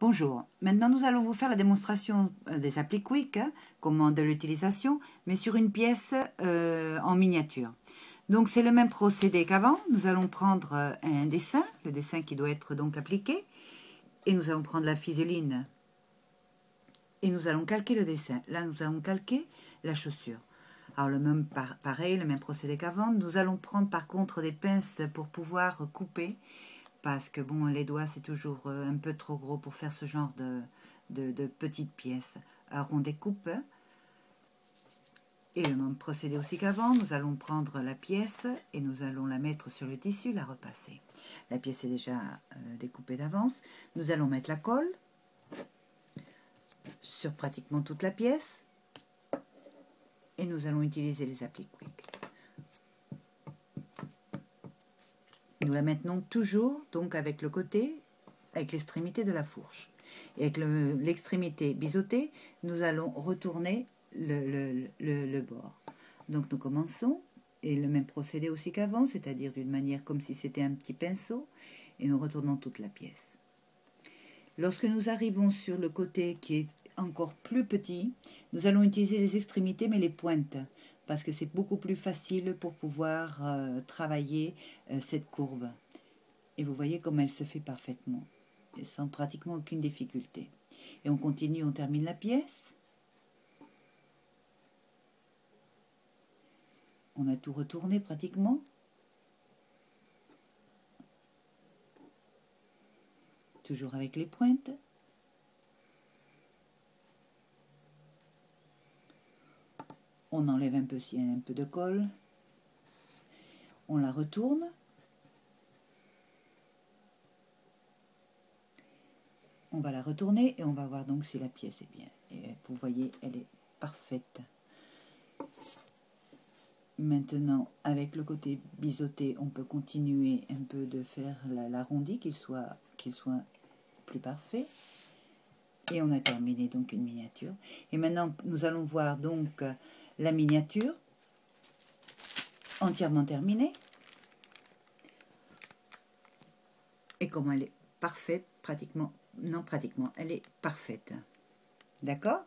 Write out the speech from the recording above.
Bonjour, maintenant nous allons vous faire la démonstration des applis Quick, comment de l'utilisation, mais sur une pièce en miniature. Donc c'est le même procédé qu'avant, nous allons prendre un dessin, le dessin qui doit être donc appliqué, et nous allons prendre la fiseline et nous allons calquer le dessin. Là nous allons calquer la chaussure. Alors le même pareil, le même procédé qu'avant, nous allons prendre par contre des pinces pour pouvoir couper, parce que bon, les doigts c'est toujours un peu trop gros pour faire ce genre de petites pièces. Alors on découpe, et le même procédé aussi qu'avant, nous allons prendre la pièce et nous allons la mettre sur le tissu, la repasser. La pièce est déjà découpée d'avance. Nous allons mettre la colle sur pratiquement toute la pièce et nous allons utiliser les applis Quick. Nous la maintenons toujours donc avec le côté, avec l'extrémité de la fourche. Et avec l'extrémité biseautée, nous allons retourner le bord. Donc nous commençons, et le même procédé aussi qu'avant, c'est-à-dire d'une manière comme si c'était un petit pinceau, et nous retournons toute la pièce. Lorsque nous arrivons sur le côté qui est encore plus petit, nous allons utiliser les extrémités mais les pointes, parce que c'est beaucoup plus facile pour pouvoir travailler cette courbe. Et vous voyez comme elle se fait parfaitement, et sans pratiquement aucune difficulté. Et on continue, on termine la pièce. On a tout retourné pratiquement. Toujours avec les pointes. On enlève un peu s'il y a un peu de colle. On la retourne. On va la retourner et on va voir donc si la pièce est bien. Et vous voyez, elle est parfaite. Maintenant, avec le côté biseauté, on peut continuer un peu de faire l'arrondi, qu'il soit plus parfait. Et on a terminé donc une miniature. Et maintenant, nous allons voir donc la miniature entièrement terminée. Et comment elle est parfaite, pratiquement, non pratiquement, elle est parfaite. D'accord ?